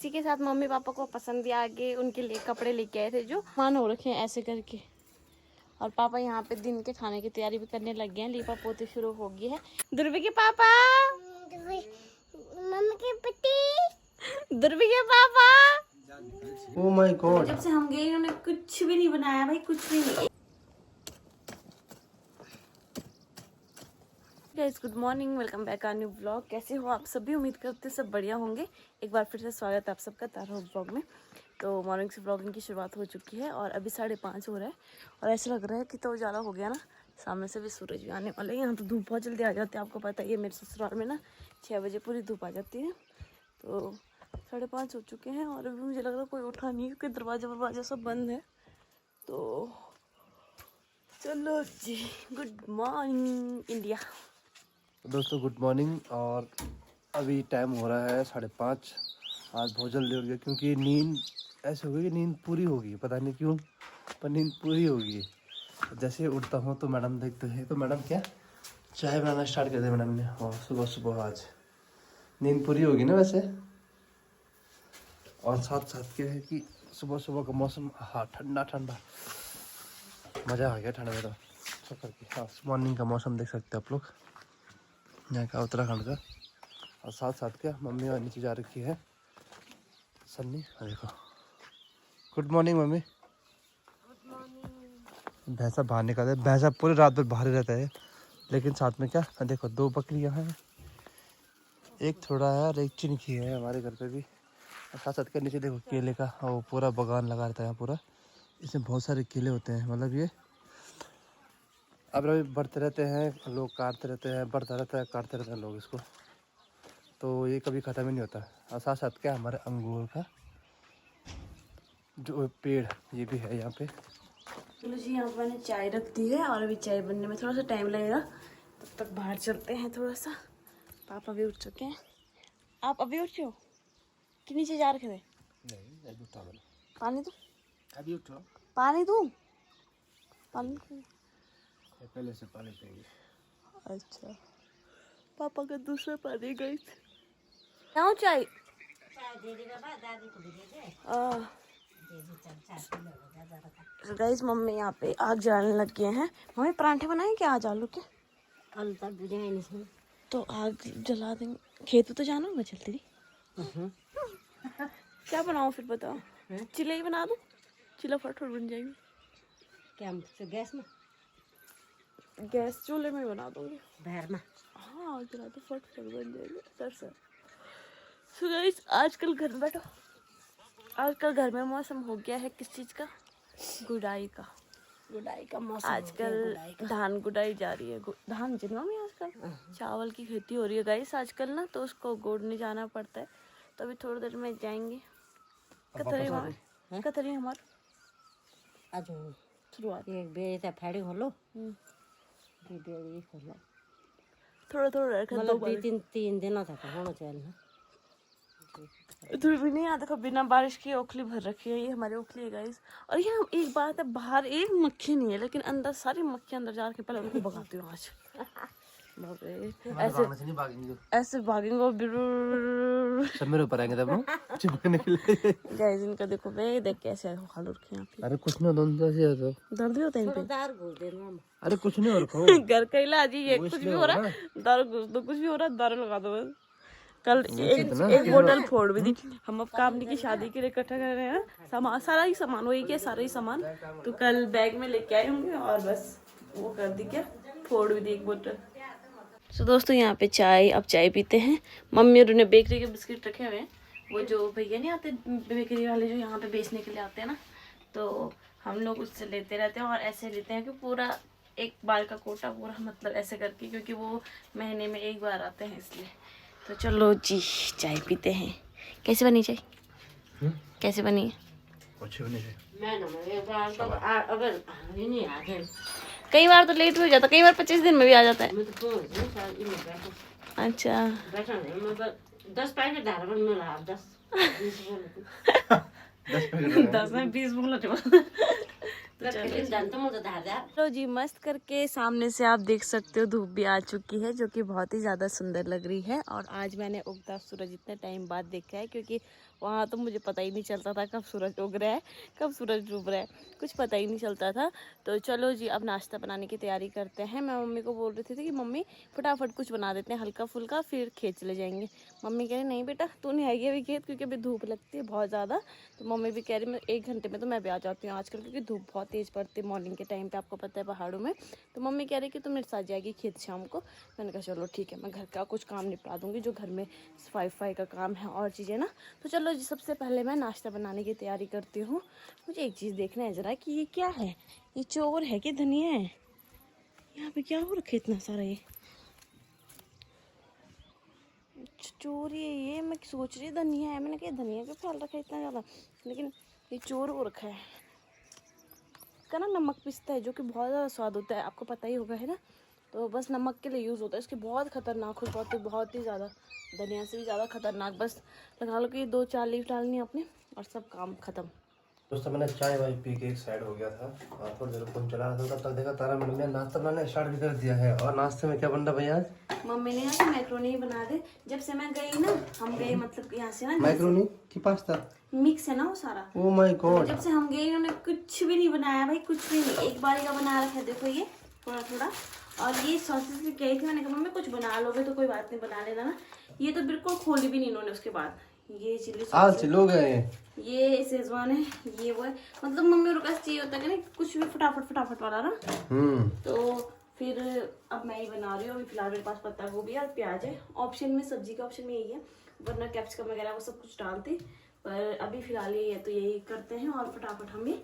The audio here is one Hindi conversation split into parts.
इसी के साथ मम्मी पापा को पसंद भी आ गए, उनके लिए कपड़े लेके आए थे जो मान हो रखे हैं ऐसे करके। और पापा यहाँ पे दिन के खाने की तैयारी भी करने लग गए हैं, लीपा पोती शुरू हो गई है। ध्रुवी के पापा, मम्मी के पति, ध्रुवी के पापा। ओह माय गॉड, जब से हम गए उन्होंने कुछ भी नहीं बनाया भाई, कुछ भी नहीं। Guys good morning, welcome back a new blog. कैसे हो आप सभी? उम्मीद करते सब बढ़िया होंगे। एक बार फिर से स्वागत है आप सबका तारो ब्लॉग में। तो मॉर्निंग से ब्लॉगिंग की शुरुआत हो चुकी है और अभी 5:30 हो रहा है और ऐसा लग रहा है कि तो उजाला हो गया ना, सामने से भी सूरज भी आने वाला है। यहाँ तो धूप बहुत जल्दी आ जाती है, आपको पता है। ये मेरे ससुराल में ना 6 बजे पूरी धूप आ जाती है। तो 5:30 हो चुके हैं और अभी मुझे लग रहा है कोई उठा नहीं, क्योंकि दरवाजा सब बंद है। तो चलो जी, गुड मॉर्निंग इंडिया। दोस्तों गुड मॉर्निंग। और अभी टाइम हो रहा है 5:30। आज बहुत जल्दी उठ गया क्योंकि नींद ऐसे हो गई कि नींद पूरी होगी, पता नहीं क्यों पर नींद पूरी होगी। जैसे उठता हूँ तो मैडम देखते हैं, तो मैडम क्या चाय बनाना स्टार्ट कर दिया मैडम ने। और सुबह सुबह आज नींद पूरी होगी ना वैसे। और साथ साथ क्या है कि सुबह सुबह का मौसम, हाँ ठंडा ठंडा, मज़ा आ गया ठंड में। तो सब करके हाँ, मॉर्निंग का मौसम देख सकते हैं आप लोग यहाँ का, उत्तराखंड का। और साथ साथ क्या मम्मी और नीचे जा रखी है सन्नी। देखो good morning mummy. Good morning. भैंसा बाहर निकालते हैं, भैंसा पूरी रात भर बाहर ही रहता है। लेकिन साथ में क्या देखो, 2 बकरियां हैं, एक थोड़ा है और एक चिनकी है हमारे घर पे भी। और साथ साथ क्या नीचे देखो केले का वो पूरा बागान लगा रहता है यहाँ पूरा। इसमें बहुत सारे केले होते हैं, मतलब ये अब अभी बढ़ते रहते हैं, लोग काटते रहते हैं, बढ़ता रहता है, काटते रहते हैं लोग इसको। तो ये कभी ख़त्म ही नहीं होता। और साथ साथ क्या हमारे अंगूर का जो पेड़ ये भी है यहाँ पे। चलो जी, यहाँ पर मैंने चाय रख दी है और अभी चाय बनने में थोड़ा सा टाइम लगेगा, तब तक बाहर चलते हैं थोड़ा सा। पापा भी उठ चुके हैं। आप अभी उठे हो कि नीचे जा रखे थे? नहीं अभी उठा मैंने। पानी दो, अभी उठो, पानी दूँ, पानी दो। पहले से पानी पिएंगे। अच्छा, पापा का दूसरा पानी गई क्यों चाय? गाइस मम्मी यहाँ पे आग जलाने लग गए हैं। मम्मी परांठे बनाए क्या आज आलू के? आलू तक बुझाए नहीं तो आग जला देंगे। खेत पे तो जाना होगा जल्दी। क्या बनाओ फिर बताओ? चिल्ले ही बना दो, चिल्ला फटाफट बन जाएंगे। क्या गैस में गैस चूल्हे में बना दूंगी। भैर में हाँ आग जला दो, फटाफट बन जाएंगे सर। सो गाइस आजकल घर में बैठो, आजकल घर में मौसम हो गया है किस चीज़ का? गुड़ाई का। गुड़ाई का मौसम आजकल धान गुड़ाई जा रही है। धान जिनों में आजकल चावल की खेती हो रही है गाइस आजकल ना, तो उसको गोड़ने जाना पड़ता है। तो अभी थोड़ी देर में जाएंगे। कतरी हमारे आज शुरुआत एक बेटा फाड़ी खोलो बेड़ी खोलो थोड़ा रखा दो मतलब तीन दिनों तक होना चाहिए। इधर भी नहीं आता, बिना बारिश की ओखली भर रखी है। ये हमारी ओखली है गाइस। और यहाँ एक बात है, बाहर एक मक्खी नहीं है लेकिन अंदर सारी मक्खी अंदर जा के पहले उनको भगाती हूँ आज। बाप रे, ऐसे भागेंगे सब मेरे ऊपर आएंगे तब चिपकने के लिए। गाइस इनका देखो बे, देख कैसे हाल रखे यहाँ पे। अरे कुछ नहीं होता, दर्द भी होता है इन पे। दार घोल देना अरे कुछ नहीं हो रखा घर का इलाज ही है, कुछ भी हो रहा है दारू घुस दो, कुछ भी हो रहा है दारू लगा दो बस। कल एक बोतल फोड़ भी दी। हम अब कामनी की शादी के लिए इकट्ठा कर रहे हैं सामान, सारा ही सामान वही क्या सारा ही सामान। तो कल बैग में लेके आए होंगे और बस वो कर दी, क्या फोड़ भी दी एक बोतल। तो दोस्तों यहाँ पे चाय, अब चाय पीते हैं। मम्मी और उन्हें बेकरी के बिस्किट रखे हुए हैं, वो जो भैया नहीं आते बेकरी वाले जो यहाँ पे बेचने के लिए आते हैं ना, तो हम लोग उससे लेते रहते हैं। और ऐसे लेते हैं कि पूरा एक बार का कोटा पूरा, मतलब ऐसे करके, क्योंकि वो महीने में एक बार आते हैं इसलिए। तो चलो जी चाय पीते हैं। कैसे बनी चाय? कैसे बनी है? कुछ भी नहीं है। अगर नहीं आ गए कई बार तो लेट भी हो जाता, कई बार 25 दिन में भी आ जाता है। मैं तो अच्छा बैठा नहीं मैं 10 पैकेट धारा में मिला 10 10 में 20 बोला चलो जी, मस्त करके सामने से आप देख सकते हो धूप भी आ चुकी है, जो कि बहुत ही ज़्यादा सुंदर लग रही है। और आज मैंने उगता सूरज इतने टाइम बाद देखा है, क्योंकि वहाँ तो मुझे पता ही नहीं चलता था कब सूरज उग रहा है कब सूरज डूब रहा है, कुछ पता ही नहीं चलता था। तो चलो जी अब नाश्ता बनाने की तैयारी करते हैं। मैं मम्मी को बोल रही थी कि मम्मी फटाफट कुछ बना देते हैं हल्का फुल्का, फिर खेत चले जाएंगे। मम्मी कह रही नहीं बेटा तू नहीं आएगी अभी खेत, क्योंकि अभी धूप लगती है बहुत ज़्यादा। तो मम्मी भी कह रही मैं 1 घंटे में तो मैं भी आ जाती हूँ आजकल, क्योंकि धूप बहुत तेज़ पड़ती है मॉर्निंग के टाइम पे, आपको पता है पहाड़ों में। तो मम्मी कह रही कि तू मेरे साथ जाएगी खेत शाम को। मैंने कहा चलो ठीक है, मैं घर का कुछ काम निपटा दूँगी जो घर में सफाई वफाई का काम है और चीज़ें ना। तो चलो जी सबसे पहले मैं नाश्ता बनाने की तैयारी करती हूँ। मुझे एक चीज़ देखना है ज़रा कि ये क्या है, ये चोर है कि धनिया है? यहाँ पे क्या हो रखा है इतना सारा? ये चोरी है ये, मैं सोच रही धनिया है, मैंने कहा धनिया क्यों फैल रखा है इतना ज़्यादा, लेकिन ये चोर हो रखा है। इसका ना नमक पिसता है जो कि बहुत ज़्यादा स्वाद होता है, आपको पता ही होगा है ना। तो बस नमक के लिए यूज़ होता है, इसकी बहुत ख़तरनाक खुशबू आती है, बहुत ही ज़्यादा, धनिया से भी ज़्यादा खतरनाक। बस लगा लो कि 2-4 लीफ डालनी है आपने और सब काम ख़त्म। दोस्तों मैंने चाय वाय पी के एक साइड हो गया था और थोड़ी देर फोन चला रहा था, तब तक देखा तारा मैडम ने नाश्ता बनाना स्टार्ट भी कर दिया है। और नाश्ते में क्या बन रहा भैया? मम्मी ने आज मैक्रोनी बना दे। जब से मैं गई ना, हम गए मतलब यहाँ से ना, मैक्रोनी की पास्ता मिक्स है ना वो सारा। ओ माय गॉड, जब से हम गए इन्होंने कुछ भी नहीं बनाया भाई, कुछ भी नहीं, एक बारी का बना रखा है। देखो ये थोड़ा थोड़ा, और ये सॉसेस भी कही थी, मैंने कहा मम्मी कुछ बना लोगे तो कोई बात नहीं बना लेना ना। ये तो बिल्कुल खोली भी नहीं इन्होंने। उसके बाद ये चिल्ली आज लोग गए, ये शेजवान है, ये वो है, मतलब मम्मी और पास चाहिए होता है ना कुछ भी फटाफट फटाफट वाला ना। तो फिर अब मैं ही बना रही हूँ। अभी फिलहाल मेरे पास पत्ता गोभी और प्याज है, ऑप्शन में सब्जी का ऑप्शन में यही है, वरना कैप्सिकम वगैरह वो सब कुछ डालते, पर अभी फिलहाल ये है तो यही करते हैं। और फटाफट हम भी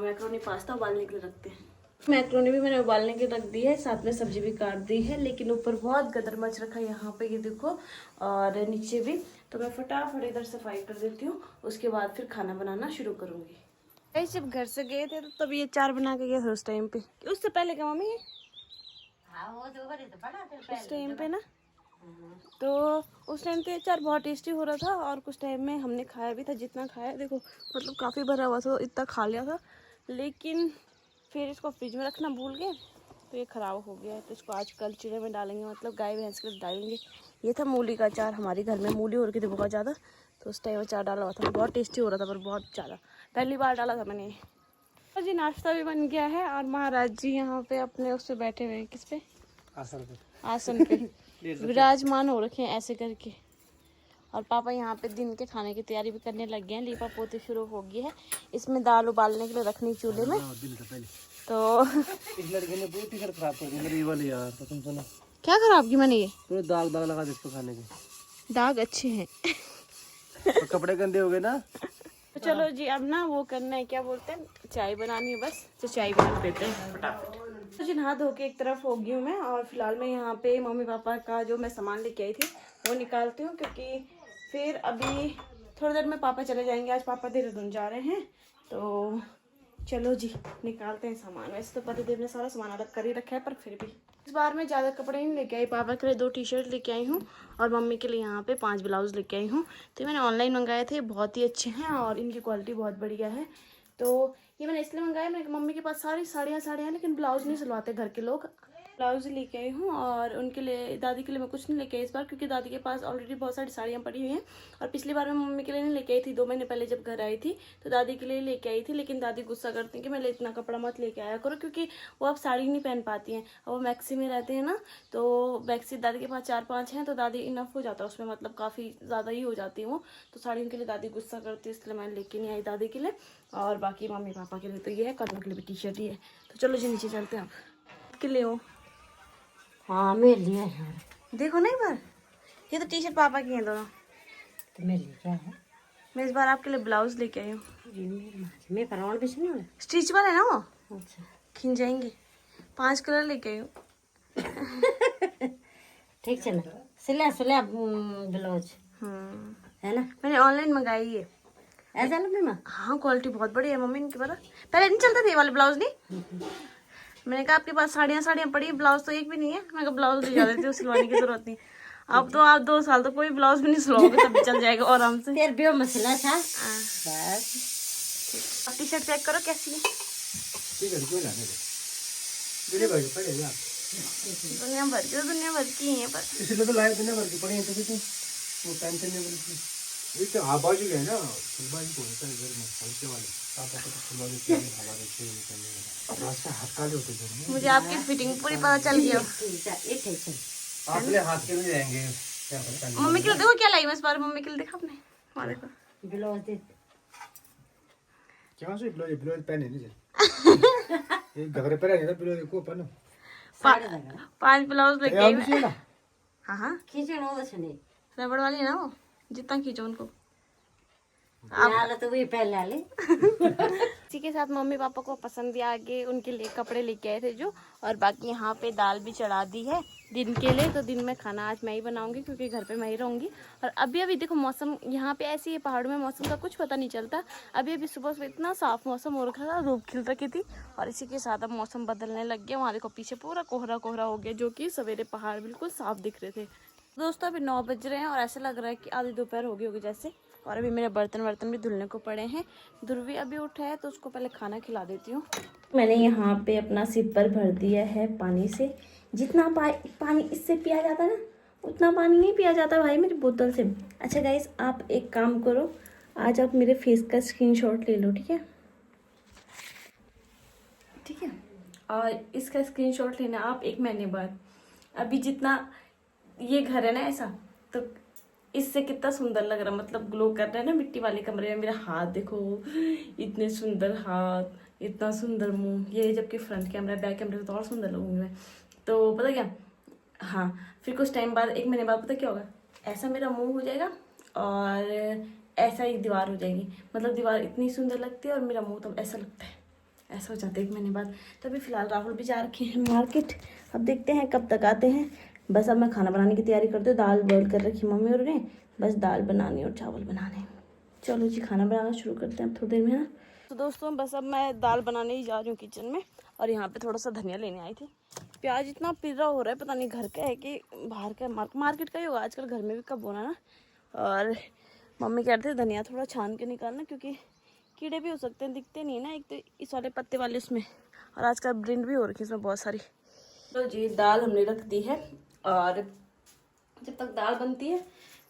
मैक्रोनी पास्ता उबालने के लिए रखते हैं। मैक्रोनी भी मैंने उबालने के रख दी है, साथ में सब्जी भी काट दी है, लेकिन ऊपर बहुत गदर मच रखा है यहाँ पे, ये देखो, और नीचे भी। तो मैं फटाफट इधर सफाई कर देती हूँ, उसके बाद फिर खाना बनाना शुरू करूँगी। जब घर से गए थे तो तब ये 4 बना के गए थे उस टाइम पे, उससे पहले क्या मम्मी? उस टाइम पे ना, तो उस टाइम पे 4 बहुत टेस्टी हो रहा था, और कुछ टाइम में हमने खाया भी था, जितना खाया देखो, मतलब काफ़ी भरा हुआ था, इतना खा लिया था। लेकिन फिर इसको फ्रिज में रखना भूल गए तो ये ख़राब हो गया है। तो इसको आज कल चिड़े में डालेंगे, मतलब गाय भैंस के डालेंगे। ये था मूली का अचार, हमारे घर में मूली हो रखी थी बहुत ज़्यादा, तो उस टाइम अचार डाला हुआ था, बहुत टेस्टी हो रहा था, पर बहुत ज़्यादा पहली बार डाला था मैंने। तो जी नाश्ता भी बन गया है, और महाराज जी यहाँ पे अपने उस पर बैठे हुए हैं, किस पे? आसन पे विराजमान हो रखे हैं ऐसे करके। और पापा यहाँ पे दिन के खाने की तैयारी भी करने लग गए हैं, लीपा पोती शुरू हो गई है। इसमें दाल उबालने के लिए रखनी चूल्हे में। तो इस लड़के ने पूरी टी-शर्ट खराब कर दी मेरी वाली यार, कसम से ना। क्या खराब की मैंने? ये पूरे दाग दाग लगा दे इसको खाने के। दाग अच्छे हैं तो कपड़े गंदे हो गए ना। तो चलो जी अब ना वो करना है, क्या बोलते हैं, चाय बनानी है बस, तो चाय बना देते हैं फटाफट। तो जी नहा धो के एक तरफ हो गई हूँ मैं, और फिलहाल मैं यहाँ पे मम्मी पापा का जो मैं सामान लेके आई थी वो निकालती हूँ, क्योंकि फिर अभी थोड़ी देर में पापा चले जाएंगे। आज पापा देहरादून जा रहे हैं, तो चलो जी निकालते हैं सामान। वैसे तो पतिदेव ने सारा सामान अलग कर ही रखा है, पर फिर भी इस बार मैं ज़्यादा कपड़े नहीं लेके आई। पापा के लिए 2 टी-शर्ट लेके आई हूँ, और मम्मी के लिए यहाँ पे 5 ब्लाउज लेके आई हूँ। तो मैंने ऑनलाइन मंगाए थे, बहुत ही अच्छे हैं और इनकी क्वालिटी बहुत बढ़िया है। तो ये मैंने इसलिए मंगाया, मेरे मम्मी के पास सारी साड़ियाँ हैं, लेकिन ब्लाउज नहीं सिलवाते घर के लोग। ब्लाउज लेके आई हूँ, और उनके लिए, दादी के लिए मैं कुछ नहीं लेके आई इस बार, क्योंकि दादी के पास ऑलरेडी बहुत सारी साड़ियाँ पड़ी हुई हैं। और पिछली बार मैं मम्मी के लिए नहीं लेके आई थी, 2 महीने पहले जब घर आई थी तो दादी के लिए लेके आई थी, लेकिन दादी गुस्सा करती हैं कि मेरे इतना कपड़ा मत लेके आया करो, क्योंकि वो अब साड़ी नहीं पहन पाती हैं। और वो मैक्सी में रहते हैं ना, तो मैक्सी दादी के पास 4-5 हैं, तो दादी इनफ हो जाता है उसमें, मतलब काफ़ी ज़्यादा ही हो जाती है वो। तो साड़ियों के लिए दादी गुस्सा करती है, इसलिए मैं लेके नहीं आई दादी के लिए। और बाकी मम्मी पापा के लिए तो ये है, कदम के लिए भी टी-शर्ट ही है। तो चलो जी नीचे चलते हैं आप के लिए हो। हाँ मेरे लिए देखो ना एक बार, ये तो टी-शर्ट पापा की हैं दोनों। तो मेरे लिए क्या है? मैं इस बार आपके लिए ब्लाउज लेके आई हूँ, मैं परवान भी सुनी वाला। स्टिचबल है ना वो, अच्छा खिंच जाएंगे। 5 कलर लेके आई हूँ। ठीक चला, सिला ब्लाउज है ना, मैंने ऑनलाइन मंगाई है। ऐसा लगे ना? हाँ क्वालिटी बहुत बढ़िया है मम्मी इनकी, पता पहले नहीं चलते थे ये वाले ब्लाउज नहीं। मैंने कहा आपके पास साड़ियाँ पड़ी, ब्लाउज तो एक भी नहीं है। मैं कहा ब्लाउज ले जा देती हूँ, सिलवाने की जरूरत नहीं। अब तो आप 2 साल तो कोई ब्लाउज भी नहीं सिलवाओगे, तब चल जाएगा आराम से। तेरे भी मसला था बस। अब टी-शर्ट चेक करो कैसी है। दुनिया भर की है, पर इसलिए तो लाए दुनिया भर की पड़ी हैं, तो वो टेंशन नहीं बोलती। ये तो आबाजी है ना, फुलबाजी को होता है घर में हल्के वाले। पापा को तो फुलबाजी के लिए हवा देते हैं निकलने वाला। रास्ते हाथ काले होते घर में। मुझे आपकी फिटिंग पूरी पता चल गई। अपने हाथ के लिए जाएंगे क्या पता नहीं। मम्मी के लिए देखो क्या लाई मैं इस बार, मम्मी के लिए देखा आपने? वहाँ देखो ब्लाउज दे क्या से ब्लाउज पहने नहीं ये घगरे पर है ना ब्लाउज को पहनो। 5 ब्लाउज लेके आई मैं। ना हाँ हाँ खींचण हो छने रबड़ वाली है ना वो, जितना खींचो उनको। यार तो वही पहले ले इसी के साथ मम्मी पापा को पसंद भी आ गए, उनके लिए कपड़े लेके आए थे जो। और बाकी यहाँ पे दाल भी चढ़ा दी है दिन के लिए। तो दिन में खाना आज मैं ही बनाऊंगी क्योंकि घर पे मैं ही रहूंगी। और अभी देखो मौसम यहाँ पे ऐसी है, पहाड़ों में मौसम का कुछ पता नहीं चलता। अभी सुबह सुबह इतना साफ मौसम हो रखा था, धूप खिल रखी थी। और इसी के साथ अब मौसम बदलने लग गया। वहाँ देखो पीछे पूरा कोहरा कोहरा हो गया, जो कि सवेरे पहाड़ बिल्कुल साफ दिख रहे थे। दोस्तों अभी 9 बज रहे हैं और ऐसा लग रहा है कि आधी दोपहर हो गई होगी जैसे। और अभी मेरे बर्तन भी धुलने को पड़े हैं। ध्रुवी अभी उठा है तो उसको पहले खाना खिला देती हूँ। मैंने यहाँ पे अपना सिपर भर दिया है पानी से। जितना पानी इससे पिया जाता है ना, उतना पानी नहीं पिया जाता भाई मेरी बोतल से। अच्छा गाइस, आप एक काम करो, आज आप मेरे फेस का स्क्रीनशॉट ले लो, ठीक है? ठीक है, और इसका स्क्रीनशॉट लेना आप 1 महीने बाद। अभी जितना ये घर है ना ऐसा, तो इससे कितना सुंदर लग रहा, मतलब ग्लो कर रहा है ना मिट्टी वाले कमरे में। मेरा हाथ देखो, इतने सुंदर हाथ, इतना सुंदर मुंह। ये जबकि फ्रंट कैमरा, बैक कैमरे से तो और सुंदर लगूंगी मैं। तो पता क्या, हाँ फिर कुछ टाइम बाद 1 महीने बाद पता क्या होगा, ऐसा मेरा मुंह हो जाएगा और ऐसा ही दीवार हो जाएगी। मतलब दीवार इतनी सुंदर लगती है और मेरा मुंह तो ऐसा लगता है, ऐसा हो जाता है 1 महीने बाद। तो अभी फिलहाल राहुल भी जा रखे हैं मार्केट। अब देखते हैं कब तक आते हैं। बस अब मैं खाना बनाने की तैयारी करती हूँ। दाल बॉईल कर रखी मम्मी और ने, बस दाल बनानी और चावल बनाने। चलो जी खाना बनाना शुरू करते हैं अब थोड़ी देर में ना। तो दोस्तों बस अब मैं दाल बनाने ही जा रही हूँ किचन में। और यहाँ पे थोड़ा सा धनिया लेने आई थी। प्याज इतना पिरा हो रहा है, पता नहीं घर का है कि बाहर का, मार्केट का ही होगा आजकल, घर में भी कब होना ना। और मम्मी कहते थे धनिया थोड़ा छान के निकालना, क्योंकि कीड़े भी हो सकते हैं, दिखते नहीं है ना एक तो इस वाले पत्ते वाले उसमें। और आजकल ब्रिंड भी हो रखी है इसमें बहुत सारी। तो जी दाल हमने रख दी है और जब तक दाल बनती है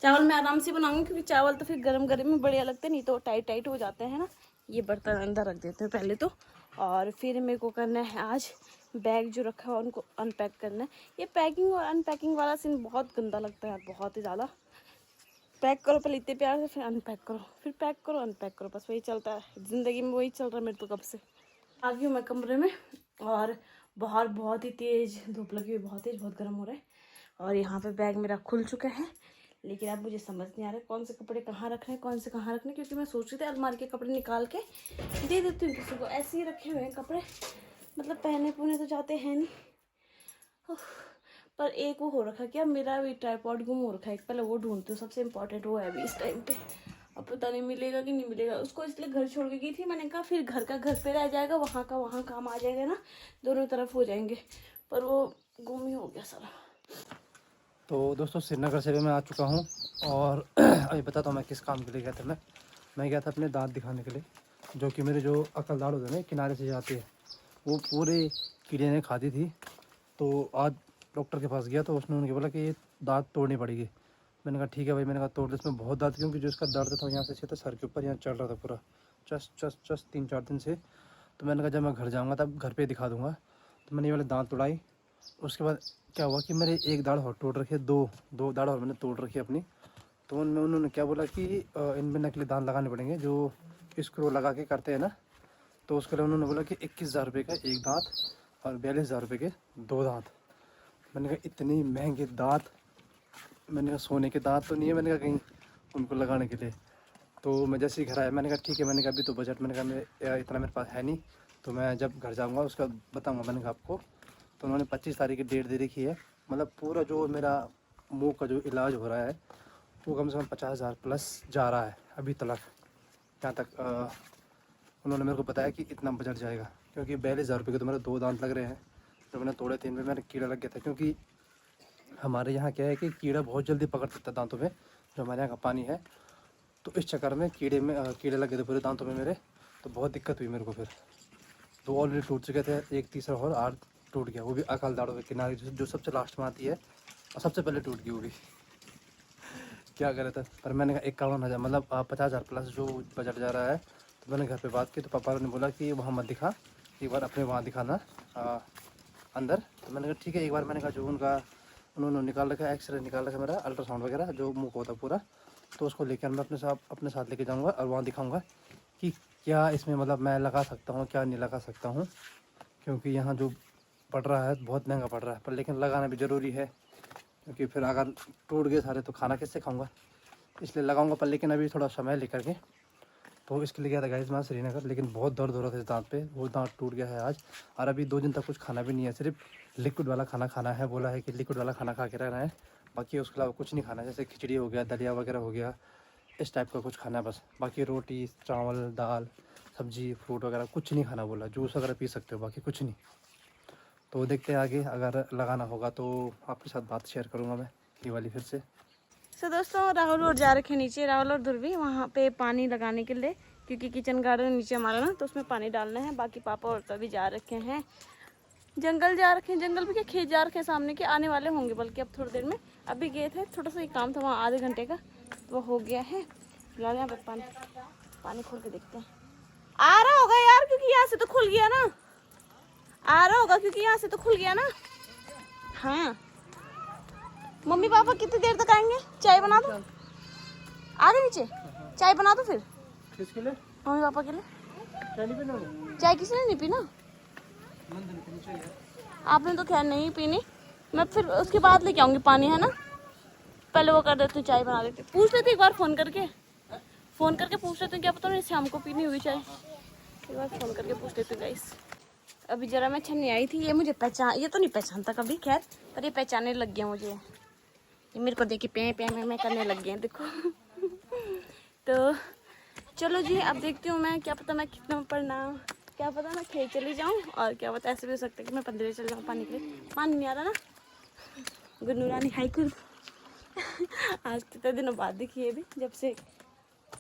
चावल मैं आराम से बनाऊंगी, क्योंकि चावल तो फिर गरम गरम में बढ़िया लगते हैं, नहीं तो टाइट टाइट हो जाते हैं ना। ये बर्तन अंदर रख देते हैं पहले तो। और फिर मेरे को करना है आज बैग जो रखा है उनको अनपैक करना है। ये पैकिंग और अनपैकिंग वाला सीन बहुत गंदा लगता है, बहुत ही ज़्यादा। पैक करो पहले इतने प्यार से, फिर अनपैक करो, फिर पैक करो अनपैक करो, बस वही चलता है ज़िंदगी में, वही चल रहा है मेरे तो कब से। आ गई हूँ मैं कमरे में और बाहर बहुत ही तेज़ धूप लगी हुई, बहुत तेज़, बहुत गर्म हो रहा है। और यहाँ पे बैग मेरा खुल चुका है, लेकिन अब मुझे समझ नहीं आ रहा है कौन से कपड़े कहाँ रखने हैं, कौन से कहाँ रखने, क्योंकि मैं सोच रही थी अलमारी के कपड़े निकाल के दे देती हूँ किसी को। ऐसे ही रखे हुए हैं कपड़े, मतलब पहने पुने तो जाते हैं नहीं। पर एक वो हो रखा, क्या मेरा भी ट्राइपॉड गुम हो रखा है, पहले वो ढूंढती हूँ, सबसे इम्पोर्टेंट वो है अभी इस टाइम पे। अब पता नहीं मिलेगा कि नहीं मिलेगा। उसको इसलिए घर छोड़ के गई थी, मैंने कहा फिर घर का घर पे रह जाएगा, वहाँ का वहाँ काम आ जाएगा ना, दोनों तरफ हो जाएंगे। पर वो गुम ही हो गया सारा। तो दोस्तों श्रीनगर से भी मैं आ चुका हूँ और अभी बताता हूँ मैं किस काम के लिए गया था। मैं गया था अपने दांत दिखाने के लिए, जो कि मेरे जो अकल दाढ़ होते हैं ना किनारे से जाते हैं, वो पूरे कीड़े ने खा दी थी। तो आज डॉक्टर के पास गया तो उसने उनके बोला कि ये दांत तोड़नी पड़ेगी। मैंने कहा ठीक है भाई। मैंने कहा तोड़ दे। इसमें बहुत दर्द, क्योंकि जो इसका दर्द था यहाँ से सीधा सर के ऊपर यहाँ चढ़ रहा था पूरा, चस 3-4 दिन से। तो मैंने कहा जब मैं घर जाऊँगा तब घर पे दिखा दूँगा। तो मैंने ये वाले दांत तोड़ाई। उसके बाद क्या हुआ कि मेरे एक दाढ़ और तोड़ रखी है, दो दाढ़ और मैंने तोड़ रखी है अपनी। तो उनमें उन्होंने क्या बोला कि इनमें नकली दांत लगाने पड़ेंगे, जो स्क्रू लगा के करते हैं ना। तो उसके लिए उन्होंने बोला कि 21,000 रुपये का एक दांत और 42,000 रुपये के 2 दांत। मैंने कहा इतनी महंगे दांत, मैंने कहा सोने के दांत तो नहीं है, मैंने कहा कहीं उनको लगाने के लिए। तो मैं जैसे ही घर आया मैंने कहा ठीक है, मैंने कहा अभी तो बजट, मैंने कहा इतना मेरे पास है नहीं, तो मैं जब घर जाऊँगा उसका बताऊँगा मैंने कहा आपको। तो उन्होंने 25 तारीख की डेट दे रखी है। मतलब पूरा जो मेरा मुंह का जो इलाज हो रहा है वो कम से कम 50,000 प्लस जा रहा है अभी तक। जहाँ तक उन्होंने मेरे को बताया कि इतना बजट जाएगा, क्योंकि 42,000 रुपये के तो मेरे 2 दांत लग रहे हैं जो मैंने तोड़े थे। इनमें मेरा कीड़ा लग गया था, क्योंकि हमारे यहाँ क्या है कि कीड़ा बहुत जल्दी पकड़ सकता है दांतों में, जो हमारे यहाँ का पानी है। तो इस चक्कर में कीड़े लग गए थे पूरे दांतों में मेरे। तो बहुत दिक्कत हुई मेरे को। फिर 2 ऑलरेडी टूट चुके थे, एक तीसरा और 8 टूट गया, वो भी अकल दाढ़ों के किनारे जो सबसे लास्ट में आती है, और सबसे पहले टूट गई वो भी। क्या करे था, पर मैंने कहा 51,000 मतलब 50,000 प्लस जो बजट जा रहा है। तो मैंने घर पे बात की तो पापा ने बोला कि वहाँ मत दिखा, एक बार अपने वहाँ दिखाना अंदर। तो मैंने कहा ठीक है। एक बार मैंने कहा जो उनका उन्होंने निकाल रखा है, एक्सरे निकाल रखा है मेरा, अल्ट्रासाउंड वगैरह जो मुँह को होता पूरा, तो उसको लेकर मैं अपने साथ लेके जाऊँगा और वहाँ दिखाऊँगा कि क्या इसमें मतलब मैं लगा सकता हूँ क्या नहीं लगा सकता हूँ। क्योंकि यहाँ जो पड़ रहा है बहुत महंगा पड़ रहा है, पर लेकिन लगाना भी ज़रूरी है, क्योंकि फिर अगर टूट गए सारे तो खाना कैसे खाऊंगा, इसलिए लगाऊंगा। पर लेकिन अभी थोड़ा समय लेकर के, तो इसके लिए गया था गाइस मैं श्रीनगर, लेकिन बहुत दर्द हो रहा था इस दांत पे, वो दांत टूट गया है आज। और अभी 2 दिन तक कुछ खाना भी नहीं है, सिर्फ लिक्विड वाला खाना खाना है, बोला है कि लिक्विड वाला खाना खा के रहना है, बाकी उसके अलावा कुछ नहीं खाना है। जैसे खिचड़ी हो गया, दलिया वगैरह हो गया, इस टाइप का कुछ खाना है बस। बाकी रोटी चावल दाल सब्जी फ्रूट वगैरह कुछ नहीं खाना बोला। जूस वगैरह पी सकते हो, बाकी कुछ नहीं। तो देखते हैं आगे, अगर लगाना होगा तो आपके साथ बात शेयर करूँगा मैं ये वाली फिर से। सो दोस्तों राहुल और जा रखे नीचे, राहुल और ध्रुवी वहाँ पे पानी लगाने के लिए, क्योंकि किचन गार्डन नीचे हमारा ना, तो उसमें पानी डालना है। बाकी पापा और तभी जा रखे हैं जंगल, जा रखे हैं जंगल भी क्या खेत जा रखे हैं सामने के, आने वाले होंगे बल्कि अब थोड़ी देर में। अभी गए थे, थोड़ा सा ही काम था वहाँ, आधे घंटे का, तो वो हो गया है। फिलहाल यहाँ पे पानी खोल के देखते हैं। आ रहा होगा यार, क्योंकि यहाँ से तो खुल गया ना, आ रहा होगा क्योंकि यहाँ से तो खुल गया ना। हाँ मम्मी पापा कितनी देर तक आएंगे? चाय बना दो, आ गए नीचे, चाय बना दो फिर। किसके लिए? मम्मी पापा के लिए। चाय नहीं पीना? चाय किसी ने नहीं पीना? आपने तो खैर नहीं पीनी, मैं फिर उसके बाद लेके आऊंगी पानी, है ना। पहले वो कर देती हूँ, चाय बना देती, पूछ लेती एक बार फ़ोन करके पूछ लेती हूँ, क्या पता नहीं शाम को पीनी हुई चाय, एक बार फ़ोन करके पूछ लेती हूँ गाइस। अभी जरा मैं छन्नी आई थी, ये मुझे ये तो नहीं पहचानता कभी खैर, पर ये पहचानने लग गया मुझे, ये मेरे को देखे पे मैं करने लग गया देखो। तो चलो जी अब देखती हूँ मैं, क्या पता मैं कितना पढ़ना, क्या पता मैं खेत चली जाऊँ, और क्या पता ऐसे भी हो सकता है कि मैं 15 चल जाऊँ पानी के लिए। पानी नहीं आ रहा ना, गुन्नू रानी हाई कुल। आज कितने दिनों बाद दिखी है भी,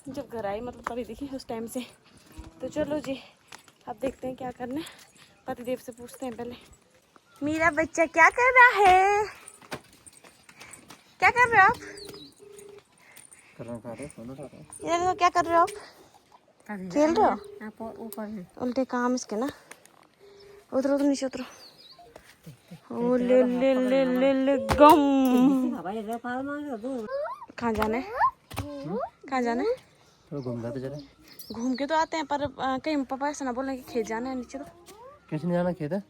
जब घर आई मतलब तभी दिखी उस टाइम से। तो चलो जी अब देखते हैं क्या करना है, पतिदेव से पूछते हैं पहले। मेरा बच्चा क्या कर रहा है? क्या कर रहे हो आप? इधर क्या कर रहे हो आप? खेल रहे हो? ऊपर उल्टे काम इसके ना, उतरो तो नीचे उतरो। ओ ले ले ले ले ले गम। कहाँ जाना है? कहाँ जाना है? घूम के तो आते हैं, पर कहीं पापा ऐसा ना बोले कि खेत जाना है नीचे। तो कैसे नहीं जाना खेत है?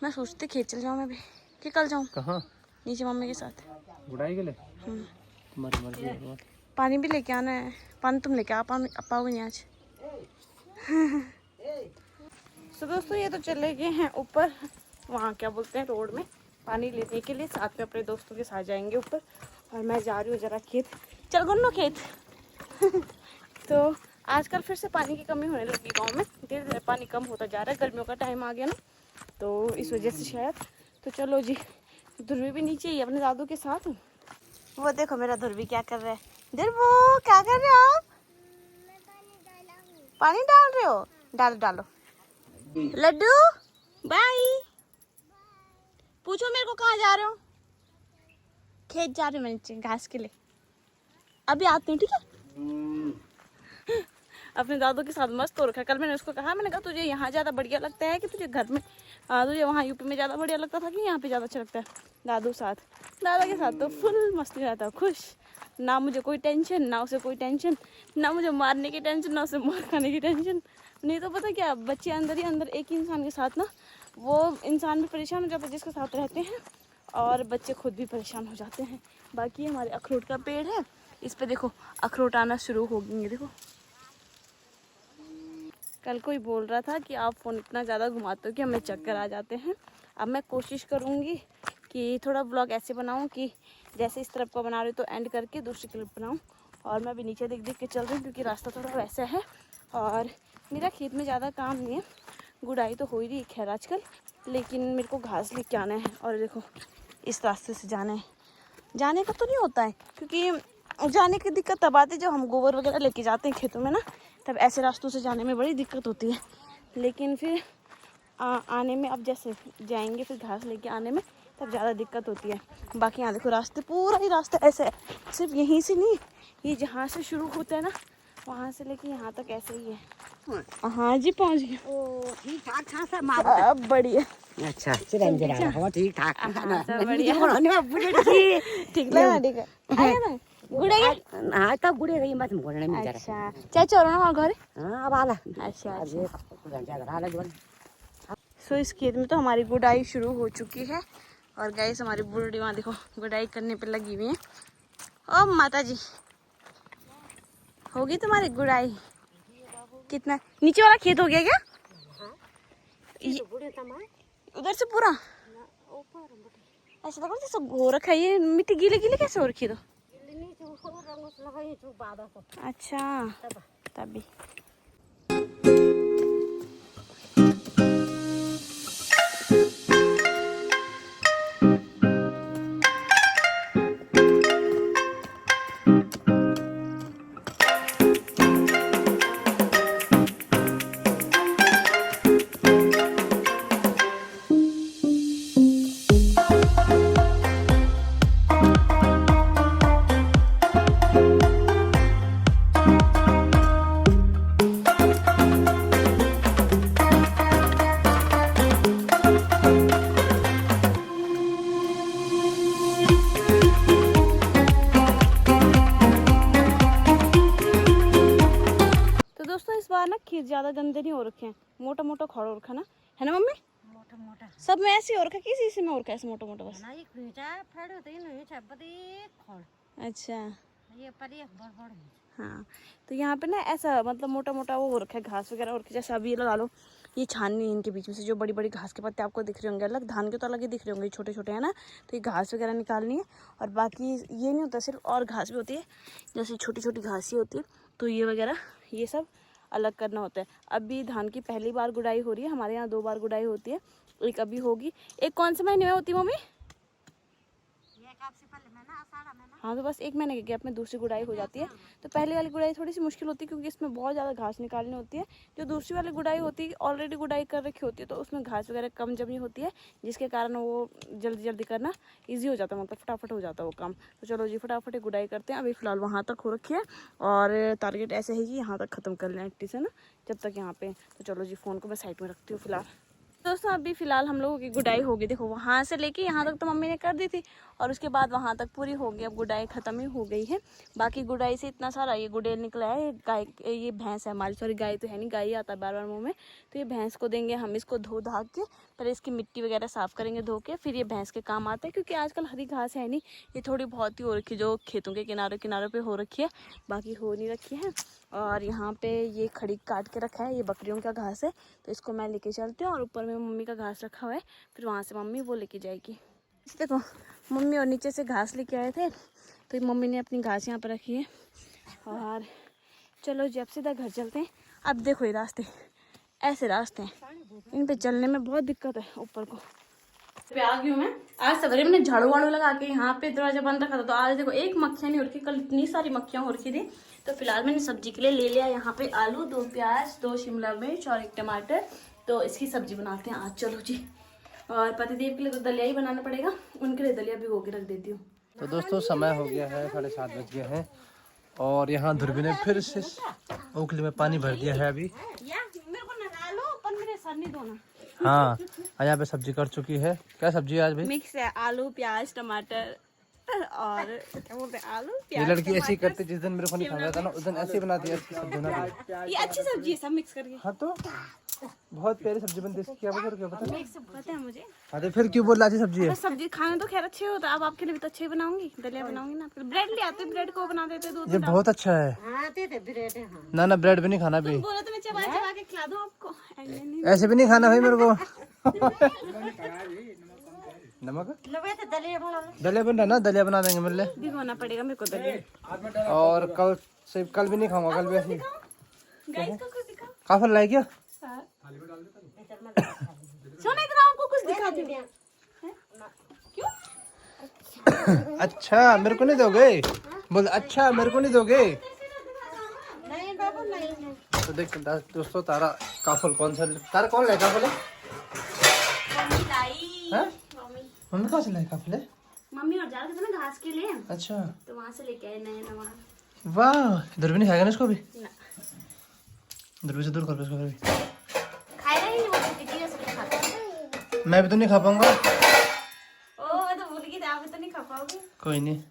मैं सोचती खेत चल जाऊँ मैं भी, कि कल जाऊँ कहाँ? नीचे मम्मी के साथ। गुड़ाई के लिए? तुम्हारी मर्जी है। पानी भी लेके आना है, पानी तुम लेके आ पाओगे नहीं आज। तो दोस्तों ये तो चले गए हैं ऊपर, वहाँ क्या बोलते हैं रोड में पानी लेने के लिए, साथ में अपने दोस्तों के साथ जाएंगे ऊपर, और मैं जा रही हूँ जरा खेत, चल गुन्नो खेत। तो आजकल फिर से पानी की कमी होने लगी गांव में, धीरे धीरे पानी कम होता जा रहा है, गर्मियों का टाइम आ गया ना, तो इस वजह से शायद। तो चलो जी, ध्रुवी भी नीचे ही अपने दादू के साथ। वो देखो मेरा ध्रुवी क्या कर रहा है। ध्रुवो क्या कर रहे हो आप? पानी डाल रहे हो? डालो डालो। लड्डू बाय। पूछो मेरे को कहाँ जा रहे हो? खेत जा रहे हो मैं नीचे घास के लिए, अभी आते हैं ठीक है। अपने दादू के साथ मस्त हो रखा। कल मैंने उसको कहा, मैंने कहा तुझे यहाँ ज़्यादा बढ़िया लगता है कि तुझे घर में, तुझे वहाँ यूपी में ज़्यादा बढ़िया लगता था कि यहाँ पे ज़्यादा अच्छा लगता है? दादू साथ, दादा के साथ तो फुल मस्ती रहता है, खुश, ना मुझे कोई टेंशन, ना उसे कोई टेंशन, ना मुझे मारने की टेंशन, ना उसे मार खाने की टेंशन। नहीं तो पता क्या, बच्चे अंदर ही अंदर एक ही इंसान के साथ ना, वो इंसान भी परेशान हो जाता है जिसके साथ रहते हैं, और बच्चे खुद भी परेशान हो जाते हैं। बाकी हमारे अखरोट का पेड़ है, इस पे देखो अखरोट आना शुरू हो गए, देखो। कल कोई बोल रहा था कि आप फ़ोन इतना ज़्यादा घुमाते हो कि हमें चक्कर आ जाते हैं। अब मैं कोशिश करूँगी कि थोड़ा व्लॉग ऐसे बनाऊँ कि जैसे इस तरफ का बना रही तो एंड करके दूसरी क्लिप बनाऊँ। और मैं भी नीचे देख देख के चल रही हूँ, क्योंकि रास्ता थोड़ा वैसा है, और मेरा खेत में ज़्यादा काम नहीं है, गुड़ाई तो हो ही रही है खैर आजकल, लेकिन मेरे को घास लेके आना है। और देखो इस रास्ते से जाना है, जाने का तो नहीं होता है, क्योंकि जाने की दिक्कत तब आती है जब हम गोबर वगैरह लेके जाते हैं खेतों में ना, तब ऐसे रास्तों से जाने में बड़ी दिक्कत होती है। लेकिन फिर आने में, अब जैसे जाएंगे फिर घास लेके आने में तब ज़्यादा दिक्कत होती है। बाकी यहाँ देखो रास्ते, पूरा ही रास्ता ऐसे है, सिर्फ यहीं से नहीं, ये जहाँ से शुरू होता है ना वहाँ से लेके यहाँ तक ऐसे ही है। हाँ जी पहुँच गए। ठीक ठाक था सब अब बढ़िया। अच्छा चिरंजीरा हो ठीक ठाक हाँ सब बढ़िया। ठीक लगा ठीक है। आया ना गुड़े गए। हाँ तब गुड़े गई मत बोलने में जरा। अच्छा चाचा और ना घर। हाँ अब आला। अच्छा ये घर आला जोन। सो इस खेत में तो हमारी गुड़ाई शुरू हो चुकी है और गाइस हमारी बूढ़ी माँ देखो गुड़ाई करने पे लगी हुई है। ओ माता जी होगी तुम्हारी गुड़ाई? कितना नीचे वाला खेत हो गया क्या? उधर से पूरा ऐसा लग रहा जैसे हो रखा है, ये मिट्टी गीले गीले कैसे हो रखी? तो अच्छा तभी। ना खेत ज्यादा गंदे नहीं हो रखे हैं, मोटा मोटा खड़ हो रखा ना, है ना मम्मी? मोटा मोटा सब में ऐसे हो रखा, किसी से में हो रखा ऐसे मोटा मोटा बस। नहीं खींचा फेड़ तो नहीं छपती खड़। अच्छा ये पर ये बड़ हाँ, तो यहाँ पे ना ऐसा मतलब मोटा मोटा वो हो रखा है, घास वगैरह हो रखी है। जैसे अभी ये लगा लो, ये छाननी है इनके बीच में से, जो बड़ी बड़ी घास के पत्ते आपको दिख रहे होंगे अलग, धान के तो अलग ही दिख रहे होंगे, छोटे छोटे है ना, तो ये घास वगैरह निकालनी है। और बाकी ये नहीं होता सिर्फ, और घास भी होती है, जैसे छोटी छोटी घास ही होती है, तो ये वगैरह ये सब अलग करना होता है। अभी धान की पहली बार गुड़ाई हो रही है, हमारे यहाँ 2 बार गुड़ाई होती है, एक अभी होगी। एक कौन से महीने में होती है मम्मी? हाँ, तो बस 1 महीने के गैप में दूसरी गुड़ाई हो जाती है। तो पहले वाली गुड़ाई थोड़ी सी मुश्किल होती है क्योंकि इसमें बहुत ज़्यादा घास निकालनी होती है। जो दूसरी वाली गुड़ाई होती है ऑलरेडी गुड़ाई कर रखी होती है, तो उसमें घास वगैरह कम जमी होती है, जिसके कारण वो जल्दी जल्दी करना ईजी हो जाता है, मतलब फटाफट हो जाता है वो काम। तो चलो जी फटाफट गुड़ाई करते हैं। अभी फ़िलहाल वहाँ तक हो रखी है और टारगेट ऐसे है कि यहाँ तक ख़त्म कर लें 80 से ना, जब तक यहाँ पे। तो चलो जी फ़ोन को मैं साइड में रखती हूँ फ़िलहाल। दोस्तों अभी फ़िलहाल हम लोगों की गुड़ाई हो गई, देखो वहाँ से लेके यहाँ तक तो मम्मी ने कर दी थी और उसके बाद वहाँ तक पूरी हो गई। अब गुड़ाई ख़त्म ही हो गई है। बाकी गुड़ाई से इतना सारा ये गुड़ेल निकला है, गाय, ये भैंस है हमारी, सॉरी गाय तो है नहीं, गाय ही आता है बार बार मुँह में। तो ये भैंस को देंगे हम, इसको धो धा के पहले इसकी मिट्टी वगैरह साफ़ करेंगे धो के, फिर ये भैंस के काम आता है। क्योंकि आजकल हरी घास है नहीं, ये थोड़ी बहुत ही हो रखी, जो खेतों के किनारे किनारे पे हो रखी है, बाकी हो नहीं रखी है। और यहाँ पे ये खड़ी काट के रखा है, ये बकरियों का घास है, तो इसको मैं लेके चलती हूँ। और ऊपर में मम्मी का घास रखा हुआ है, फिर वहाँ से मम्मी वो लेके जाएगी। देखो मम्मी और नीचे से घास लेके आए थे, तो मम्मी ने अपनी घास यहाँ पर रखी है। और चलो जी अब सीधा घर चलते हैं। अब देखो ये रास्ते, ऐसे रास्ते हैं, इन पे चलने में बहुत दिक्कत है। ऊपर को पे आ गई हूँ मैं। आज सवेरे मैंने झाड़ू वाड़ू लगा के यहाँ पे दरवाजा बंद रखा था, तो आज देखो एक मक्खियाँ नहीं हो रखी, कल इतनी सारी मक्खियाँ हो रखी थी। तो फिलहाल मैंने सब्जी के लिए ले लिया यहाँ पे आलू, 2 प्याज, 2 शिमला मिर्च और 1 टमाटर। तो इसकी सब्जी बनाते हैं आज, चलो जी। और पतिदेव के लिए तो दलिया ही बनाना पड़ेगा, उनके लिए दलिया भिगो के रख देती हूँ। तो दोस्तों समय हो गया है 7:30 बज गए हैं और यहाँ ध्रुवी ने फिर से ओखली में पानी भर दिया है अभी। मेरे को नहा लो, पर मेरे सर नहीं धोना। हाँ, यहाँ पे सब्जी कर चुकी है। क्या सब्जी है आज भाई? मिक्स है, आलू प्याज टमाटर और क्या बोलते हैं, आलू ये प्याज लड़की ऐसी करती, जिस दिन मेरे को नहीं खाना था ना उस दिन ऐसी बनाती है, अच्छी सब्जी बनाती ये अच्छी सब्जी है, सब मिक्स करके। हाँ तो बहुत प्यारी सब्जी बनती है। क्या बता क्या पता? पता है मुझे। हाँ तो फिर क्यों बोल रहा अच्छी सब्जी है? तो सब्जी खाने तो खैर अच्छे होता है, अब आपके लिए भी तो अच्छे ही बनाऊंगी, दलिया बनाऊंगी ना। ब्रेड ले आते, ब्रेड को बना देते दूध। ये बहुत अच्छा है। ना ना ब्रेड भी नहीं खाना भी। बोला तो मैं चबा चबा के खिला दूं आपको। ऐसे भी नहीं खाना भाई मेरे को। नमक दलिया बन रहा ना, दलिया बना देंगे मिल ले। भिगोना पड़ेगा मेरे को दलिया। और कल भी नहीं खाऊंगा, कल भी ऐसे गाइस को कुछ दिखाओ। काफर लाए क्या? सुनो इधर आपको कुछ दिखा दूं। क्यों? अच्छा मेरे को नहीं दोगे? बोल अच्छा मेरे को नहीं दोगे? नहीं बाबू नहीं। तो देख दोस्तों तारा काफल कौन सा, तारा कौन लाया काफल है? मम्मी कहाँ से लाए काफिले? मम्मी और जा रहे थे ना घास के लिए, अच्छा तो वहाँ से लेके आए नए नवा। वाह, दूरबीन खाएगा ना इसको भी? ना दूरबीन से दूर कर दो इसको भी। खाएगा ही नहीं वो, किसी से खाता है। मैं भी तो नहीं खा पाऊंगा। ओ मैं तो भूल गई थी, आप भी तो नहीं खा पाओगे। कोई नहीं,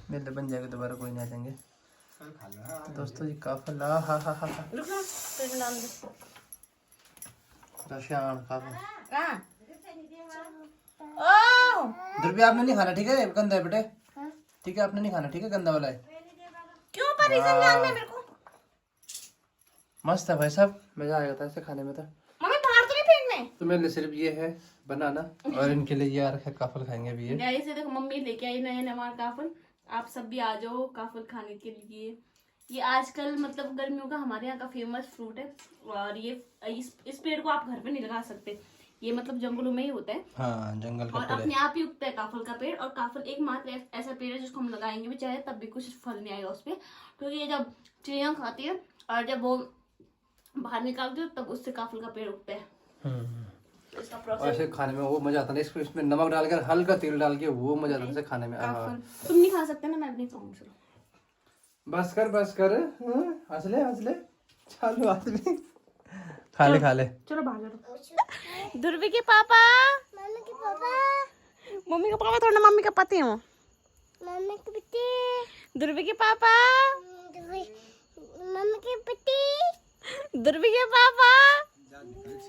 मेरे लिए बन जाएगा दोबारा, कोई नहीं आ जाएंगे। तो दोस्तों ये काफिल हा हा हा हा रुक ना, तो नाम दे। रशियान काफिल। हाँ ओ दूरबीन आपने नहीं खाना, ठीक है? गंदा है बेटे, ठीक है? आपने नहीं खाना, ठीक है? गंदा वाला है। क्यों पर रीजन जानना है मेरे को? मस्त है भाई साहब, मजा आएगा था ऐसे खाने में। तो मम्मी बाहर तो नहीं फेंकने। तो मेरे लिए सिर्फ ये है बनाना, और इनके लिए ये आ रखा है काफिल, खाएंगे भी ये। गाइस ये देखो मम्मी लेके आई नए नवा काफल। आप सब भी आ जाओ काफल खाने के लिए। ये आजकल मतलब गर्मियों का हमारे यहाँ का फेमस फ्रूट है, और ये इस पेड़ को आप घर पे नहीं लगा सकते, ये मतलब जंगलों में ही होता है। हाँ, जंगल का और पेड़ अपने है। आप ही उगता है काफल का पेड़। और काफल एकमात्र ऐसा पेड़ है जिसको हम लगाएंगे भी चाहे तब भी कुछ फल नहीं आएगा उस पे, क्योंकि ये जब चिड़िया खाती है और जब वो बाहर निकालती हो तब उससे काफल का पेड़ उगता है। तो इसका और प्रोसेस ऐसे खाने में वो मजा आता है, इसमें नमक डालकर हल्का तेल डाल के वो मजा आता है इसे खाने में। काफल तुम नहीं खा सकते ना, मैं भी नहीं खाऊंगी। चलो बस कर बस कर, हंस ले हंस ले, चालू आदमी। खा ले खा ले। चलो बाहर चलो। ध्रुवी के पापा, मम्मी का पापा थोड़ा मम्मी का पति हो। ध्रुवी के पापा, ध्रुवी के पापा।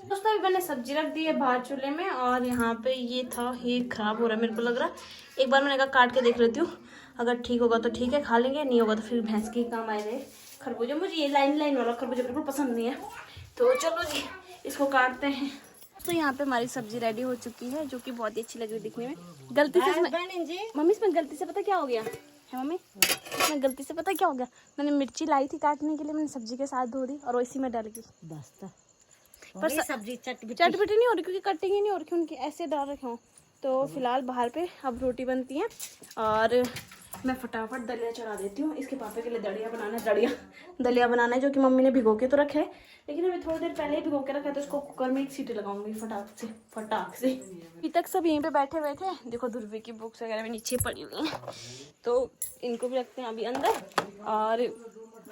दोस्तों अभी मैंने सब्जी रख दी है बाहर चूल्हे में, और यहाँ पे ये था, ये खराब हो रहा है मेरे को लग रहा है। एक बार मैंने कहा काट के देख लेती हूँ, अगर ठीक होगा तो ठीक है खा लेंगे, नहीं होगा तो फिर भैंस के काम आएंगे। खरबूजा, मुझे ये लाइन लाइन वाला खरबूजा बिल्कुल पसंद नहीं है, तो चलो जी इसको काटते हैं। तो यहाँ पे हमारी सब्जी रेडी हो चुकी है, जो कि बहुत ही अच्छी लग रही है दिखने में। गलती से मम्मी इसमें गलती से पता क्या हो गया है मम्मी, इसमें गलती से पता क्या हो गया, मैंने मिर्ची लाई थी काटने के लिए, मैंने सब्जी के साथ धो दी और इसी में डाल दी। पर सब्जी चटपटी नहीं हो रही क्योंकि कटिंग ही नहीं हो रही, उनकी ऐसे डाल रखे हों। तो फिलहाल बाहर पे अब रोटी बनती है, और मैं फटाफट दलिया चढ़ा देती हूँ। इसके पापा के लिए दलिया बनाना है, जो कि मम्मी ने भिगो के तो रखा है, लेकिन अभी थोड़ी देर पहले ही भिगो के रखा है, तो इसको कुकर में एक सीटी लगाऊंगी फटाक से। अभी तक सब यहीं पे बैठे बैठे, देखो ध्रुवी की बुक्स वगैरह भी नीचे पड़ी हुई हैं, तो इनको भी रखते हैं अभी अंदर। और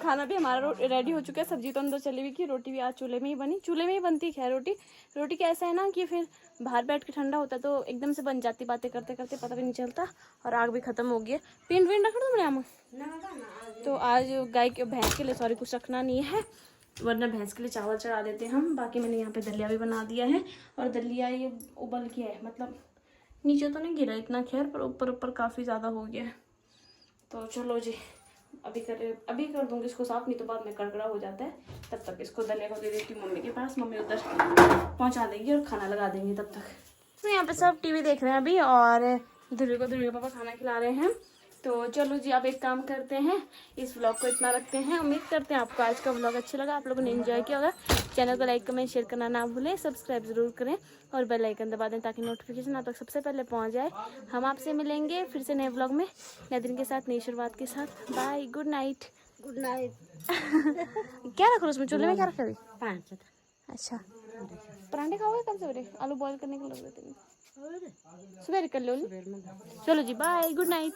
खाना भी हमारा रेडी हो चुका है, सब्जी तो अंदर चली हुई की, रोटी भी आज चूल्हे में ही बनी, चूल्हे में ही बनती है खैर रोटी कैसा है ना कि फिर बाहर बैठ के ठंडा होता है तो एकदम से बन जाती, बातें करते करते पता भी नहीं चलता, और आग भी खत्म हो गई है। पेंट वेंट रखना तुमने आम, तो आज भैंस के लिए सॉरी कुछ रखना नहीं है, वरना भैंस के लिए चावल चढ़ा देते हैं हम। बाकी मैंने यहाँ पे दलिया भी बना दिया है, और दलिया ये उबल गया है, मतलब नीचे तो नहीं गिरा इतना खैर, पर ऊपर काफ़ी ज़्यादा हो गया है। तो चलो जी अभी कर दूंगी इसको साफ, नहीं तो बाद में कड़कड़ा हो जाता है। तब तक इसको दलिया को दे देती हूँ मम्मी के पास, मम्मी उधर पहुँचा देंगी और खाना लगा देंगी तब तक। तो यहाँ पे सब टीवी देख रहे हैं अभी, और ध्रुवी पापा खाना खिला रहे हैं। तो चलो जी अब एक काम करते हैं, इस व्लॉग को इतना रखते हैं। उम्मीद करते हैं आपको आज का व्लॉग अच्छा लगा, आप लोगों ने एंजॉय किया होगा। चैनल को लाइक कमेंट शेयर करना ना भूलें, सब्सक्राइब जरूर करें और बेल आइकन दबा दें ताकि नोटिफिकेशन आप तक सबसे पहले पहुंच जाए। हम आपसे मिलेंगे फिर से नए व्लॉग में, नए दिन के साथ, नई शुरुआत के साथ। Bye, good night. क्या रखो उसमें, चूल्हे में क्या रखा अभी? अच्छा परांठे खाओगे कल सवेरे? आलू बॉयल करने के लग रहे थे, सवेरे कर लो। चलो जी बाय, गुड नाइट।